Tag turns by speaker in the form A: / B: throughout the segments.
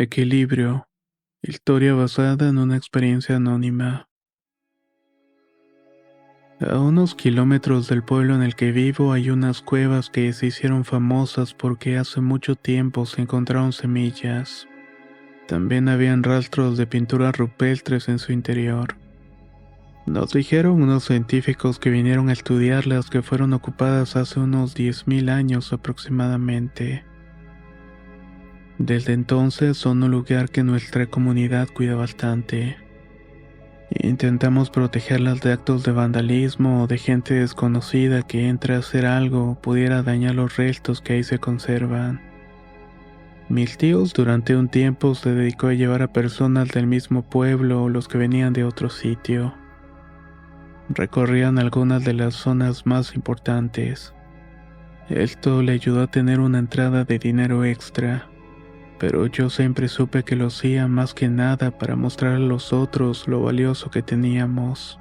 A: Equilibrio. Historia basada en una experiencia anónima. A unos kilómetros del pueblo en el que vivo hay unas cuevas que se hicieron famosas porque hace mucho tiempo se encontraron semillas. También habían rastros de pinturas rupestres en su interior. Nos dijeron unos científicos que vinieron a estudiarlas que fueron ocupadas hace unos 10.000 años aproximadamente. Desde entonces son un lugar que nuestra comunidad cuida bastante. Intentamos protegerlas de actos de vandalismo o de gente desconocida que entre a hacer algo o pudiera dañar los restos que ahí se conservan. Mis tíos durante un tiempo se dedicó a llevar a personas del mismo pueblo o los que venían de otro sitio. Recorrían algunas de las zonas más importantes. Esto le ayudó a tener una entrada de dinero extra. Pero yo siempre supe que lo hacía más que nada para mostrar a los otros lo valioso que teníamos,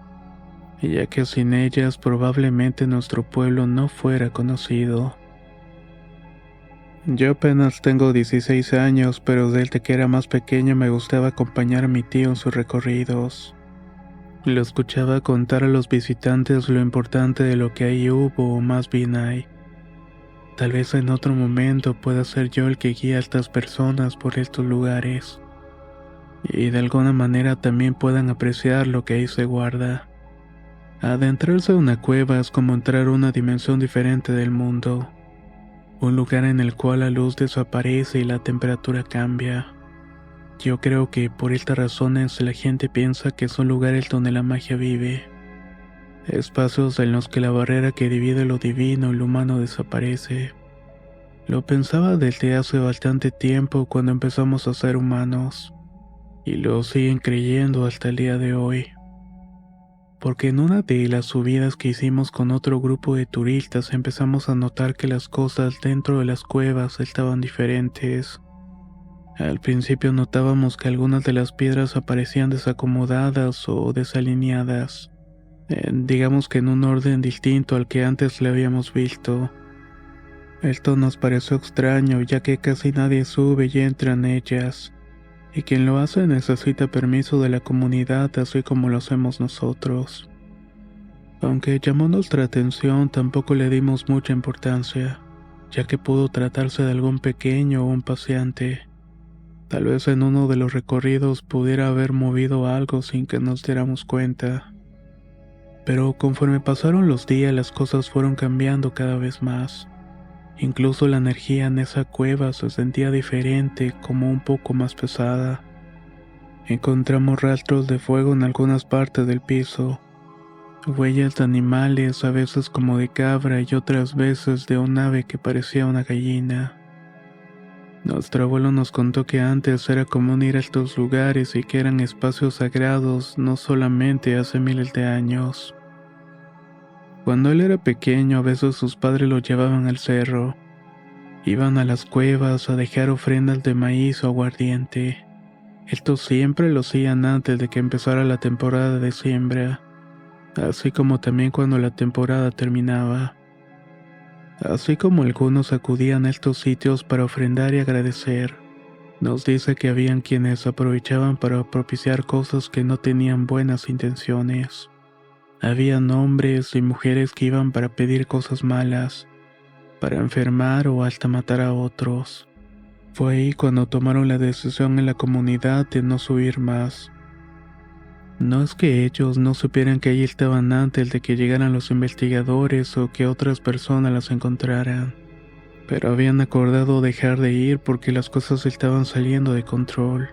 A: y ya que sin ellas probablemente nuestro pueblo no fuera conocido. Yo apenas tengo 16 años, pero desde que era más pequeño me gustaba acompañar a mi tío en sus recorridos. Lo escuchaba contar a los visitantes lo importante de lo que ahí hubo o más bien hay. Tal vez en otro momento pueda ser yo el que guíe a estas personas por estos lugares, y de alguna manera también puedan apreciar lo que ahí se guarda. Adentrarse a una cueva es como entrar a una dimensión diferente del mundo, un lugar en el cual la luz desaparece y la temperatura cambia. Yo creo que por estas razones la gente piensa que son lugares donde la magia vive, espacios en los que la barrera que divide lo divino y lo humano desaparece. Lo pensaba desde hace bastante tiempo cuando empezamos a ser humanos, y lo siguen creyendo hasta el día de hoy. Porque en una de las subidas que hicimos con otro grupo de turistas empezamos a notar que las cosas dentro de las cuevas estaban diferentes. Al principio notábamos que algunas de las piedras aparecían desacomodadas o desalineadas, digamos que en un orden distinto al que antes le habíamos visto. Esto nos pareció extraño ya que casi nadie sube y entra en ellas, y quien lo hace necesita permiso de la comunidad así como lo hacemos nosotros. Aunque llamó nuestra atención, tampoco le dimos mucha importancia, ya que pudo tratarse de algún pequeño o un paseante. Tal vez en uno de los recorridos pudiera haber movido algo sin que nos diéramos cuenta. Pero conforme pasaron los días las cosas fueron cambiando cada vez más. Incluso la energía en esa cueva se sentía diferente, como un poco más pesada. Encontramos rastros de fuego en algunas partes del piso, huellas de animales, a veces como de cabra y otras veces de un ave que parecía una gallina. Nuestro abuelo nos contó que antes era común ir a estos lugares y que eran espacios sagrados no solamente hace miles de años. Cuando él era pequeño, a veces sus padres lo llevaban al cerro. Iban a las cuevas a dejar ofrendas de maíz o aguardiente. Esto siempre lo hacían antes de que empezara la temporada de siembra, así como también cuando la temporada terminaba. Así como algunos acudían a estos sitios para ofrendar y agradecer, nos dice que habían quienes aprovechaban para propiciar cosas que no tenían buenas intenciones. Habían hombres y mujeres que iban para pedir cosas malas, para enfermar o hasta matar a otros. Fue ahí cuando tomaron la decisión en la comunidad de no subir más. No es que ellos no supieran que allí estaban antes de que llegaran los investigadores o que otras personas las encontraran, pero habían acordado dejar de ir porque las cosas estaban saliendo de control.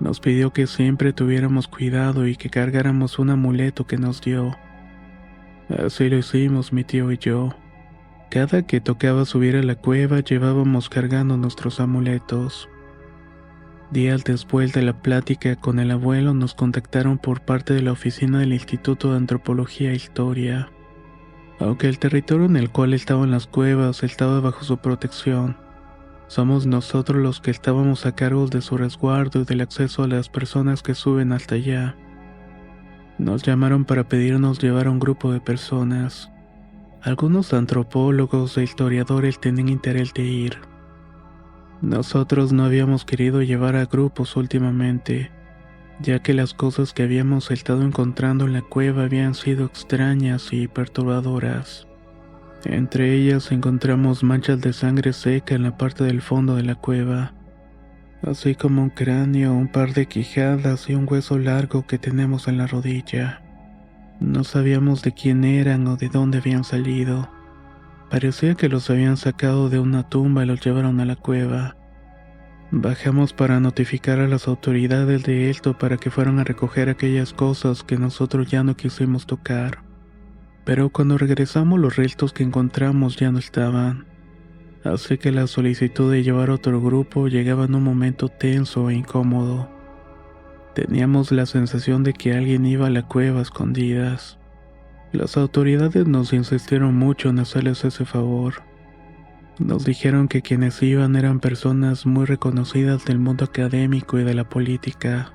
A: Nos pidió que siempre tuviéramos cuidado y que cargáramos un amuleto que nos dio. Así lo hicimos mi tío y yo. Cada que tocaba subir a la cueva llevábamos cargando nuestros amuletos. Días después de la plática con el abuelo nos contactaron por parte de la oficina del Instituto de Antropología e Historia. Aunque el territorio en el cual estaban las cuevas estaba bajo su protección, somos nosotros los que estábamos a cargo de su resguardo y del acceso a las personas que suben hasta allá. Nos llamaron para pedirnos llevar a un grupo de personas. Algunos antropólogos e historiadores tenían interés de ir. Nosotros no habíamos querido llevar a grupos últimamente, ya que las cosas que habíamos estado encontrando en la cueva habían sido extrañas y perturbadoras. Entre ellas encontramos manchas de sangre seca en la parte del fondo de la cueva, así como un cráneo, un par de quijadas y un hueso largo que tenemos en la rodilla. No sabíamos de quién eran o de dónde habían salido. Parecía que los habían sacado de una tumba y los llevaron a la cueva. Bajamos para notificar a las autoridades de esto para que fueran a recoger aquellas cosas que nosotros ya no quisimos tocar. Pero cuando regresamos los restos que encontramos ya no estaban. Así que la solicitud de llevar otro grupo llegaba en un momento tenso e incómodo. Teníamos la sensación de que alguien iba a la cueva a escondidas. Las autoridades nos insistieron mucho en hacerles ese favor. Nos dijeron que quienes iban eran personas muy reconocidas del mundo académico y de la política,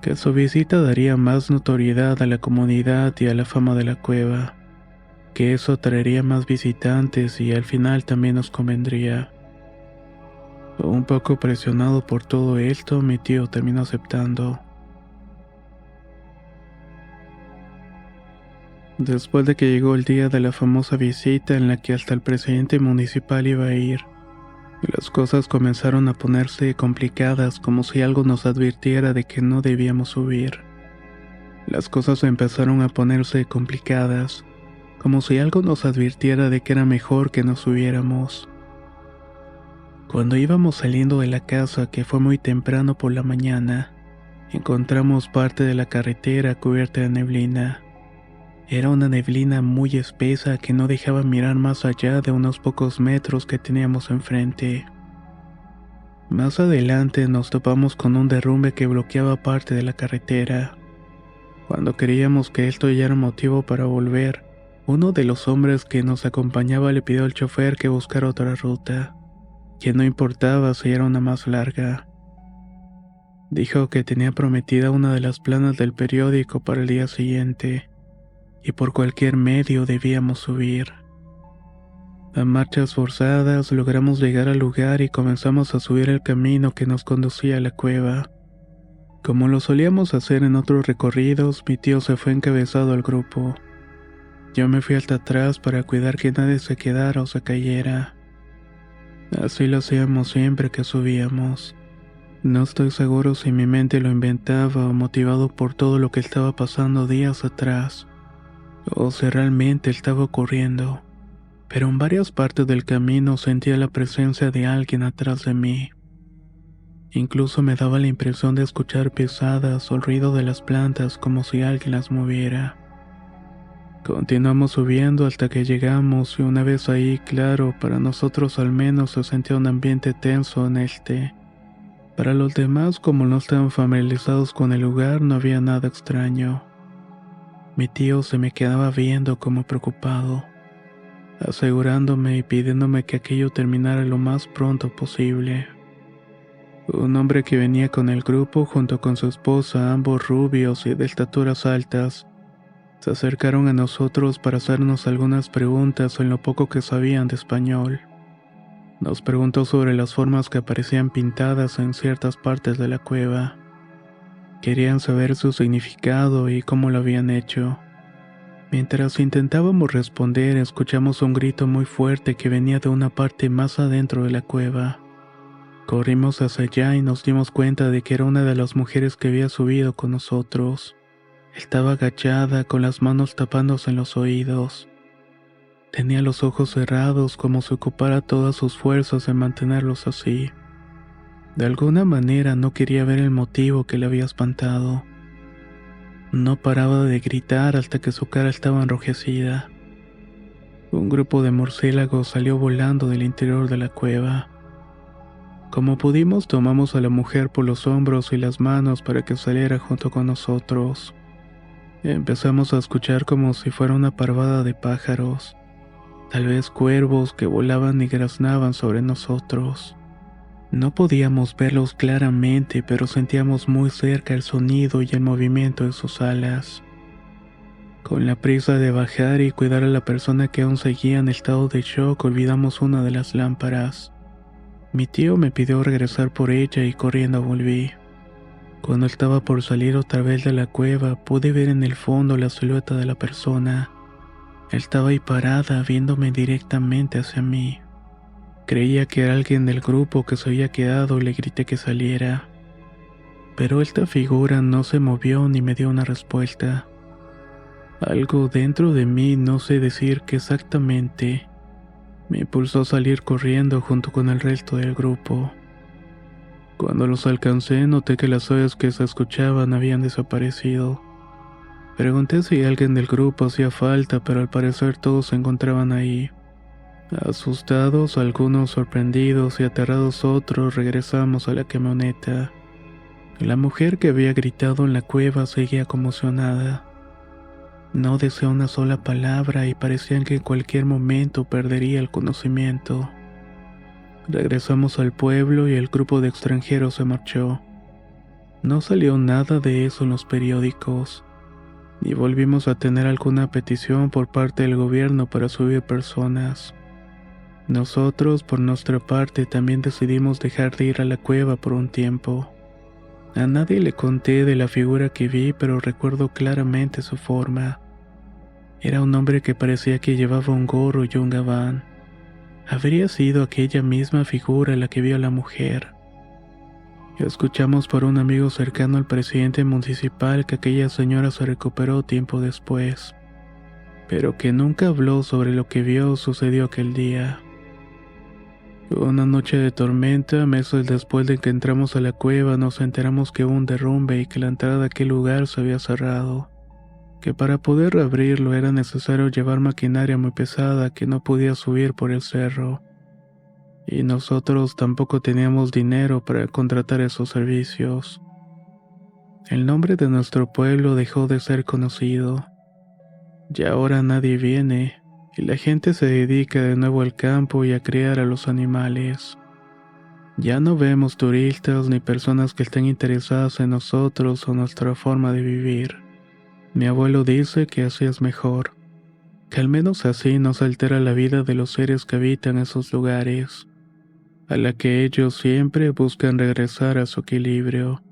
A: que su visita daría más notoriedad a la comunidad y a la fama de la cueva, que eso traería más visitantes y al final también nos convendría. Un poco presionado por todo esto, mi tío terminó aceptando. Después de que llegó el día de la famosa visita en la que hasta el presidente municipal iba a ir, las cosas comenzaron a ponerse complicadas, como si algo nos advirtiera de que no debíamos subir. Las cosas empezaron a ponerse complicadas, como si algo nos advirtiera de que era mejor que no subiéramos. Cuando íbamos saliendo de la casa, que fue muy temprano por la mañana, encontramos parte de la carretera cubierta de neblina. Era una neblina muy espesa que no dejaba mirar más allá de unos pocos metros que teníamos enfrente. Más adelante nos topamos con un derrumbe que bloqueaba parte de la carretera. Cuando creíamos que esto ya era motivo para volver, uno de los hombres que nos acompañaba le pidió al chofer que buscara otra ruta, que no importaba si era una más larga. Dijo que tenía prometida una de las planas del periódico para el día siguiente, y por cualquier medio debíamos subir. A marchas forzadas logramos llegar al lugar y comenzamos a subir el camino que nos conducía a la cueva. Como lo solíamos hacer en otros recorridos, mi tío se fue encabezado al grupo. Yo me fui hasta atrás para cuidar que nadie se quedara o se cayera. Así lo hacíamos siempre que subíamos. No estoy seguro si mi mente lo inventaba o motivado por todo lo que estaba pasando días atrás, o si realmente estaba ocurriendo, pero en varias partes del camino sentía la presencia de alguien atrás de mí. Incluso me daba la impresión de escuchar pisadas o el ruido de las plantas como si alguien las moviera. Continuamos subiendo hasta que llegamos y una vez ahí, claro, para nosotros al menos se sentía un ambiente tenso en este. Para los demás, como no estaban familiarizados con el lugar, no había nada extraño. Mi tío se me quedaba viendo como preocupado, asegurándome y pidiéndome que aquello terminara lo más pronto posible. Un hombre que venía con el grupo junto con su esposa, ambos rubios y de estaturas altas, se acercaron a nosotros para hacernos algunas preguntas en lo poco que sabían de español. Nos preguntó sobre las formas que aparecían pintadas en ciertas partes de la cueva. Querían saber su significado y cómo lo habían hecho. Mientras intentábamos responder, escuchamos un grito muy fuerte que venía de una parte más adentro de la cueva. Corrimos hacia allá y nos dimos cuenta de que era una de las mujeres que había subido con nosotros. Estaba agachada, con las manos tapándose en los oídos. Tenía los ojos cerrados como si ocupara todas sus fuerzas en mantenerlos así. De alguna manera no quería ver el motivo que le había espantado. No paraba de gritar hasta que su cara estaba enrojecida. Un grupo de murciélagos salió volando del interior de la cueva. Como pudimos, tomamos a la mujer por los hombros y las manos para que saliera junto con nosotros. Empezamos a escuchar como si fuera una parvada de pájaros, tal vez cuervos que volaban y graznaban sobre nosotros. No podíamos verlos claramente, pero sentíamos muy cerca el sonido y el movimiento de sus alas. Con la prisa de bajar y cuidar a la persona que aún seguía en estado de shock, olvidamos una de las lámparas. Mi tío me pidió regresar por ella y corriendo volví. Cuando estaba por salir otra vez de la cueva, pude ver en el fondo la silueta de la persona. Estaba ahí parada, viéndome directamente hacia mí. Creía que era alguien del grupo que se había quedado y le grité que saliera. Pero esta figura no se movió ni me dio una respuesta. Algo dentro de mí, no sé decir qué exactamente, me impulsó a salir corriendo junto con el resto del grupo. Cuando los alcancé, noté que las ollas que se escuchaban habían desaparecido. Pregunté si alguien del grupo hacía falta, pero al parecer todos se encontraban ahí. Asustados, algunos sorprendidos y aterrados otros, regresamos a la camioneta. La mujer que había gritado en la cueva seguía conmocionada. No decía una sola palabra y parecían que en cualquier momento perdería el conocimiento. Regresamos al pueblo y el grupo de extranjeros se marchó. No salió nada de eso en los periódicos, ni volvimos a tener alguna petición por parte del gobierno para subir personas. Nosotros, por nuestra parte, también decidimos dejar de ir a la cueva por un tiempo. A nadie le conté de la figura que vi, pero recuerdo claramente su forma. Era un hombre que parecía que llevaba un gorro y un gabán. Habría sido aquella misma figura la que vio a la mujer. Escuchamos por un amigo cercano al presidente municipal que aquella señora se recuperó tiempo después, pero que nunca habló sobre lo que vio o sucedió aquel día. Una noche de tormenta, meses después de que entramos a la cueva, nos enteramos que hubo un derrumbe y que la entrada a aquel lugar se había cerrado, que para poder reabrirlo era necesario llevar maquinaria muy pesada que no podía subir por el cerro, y nosotros tampoco teníamos dinero para contratar esos servicios. El nombre de nuestro pueblo dejó de ser conocido, y ahora nadie viene, y la gente se dedica de nuevo al campo y a criar a los animales. Ya no vemos turistas ni personas que estén interesadas en nosotros o nuestra forma de vivir. Mi abuelo dice que así es mejor, que al menos así no se altera la vida de los seres que habitan esos lugares, a la que ellos siempre buscan regresar a su equilibrio.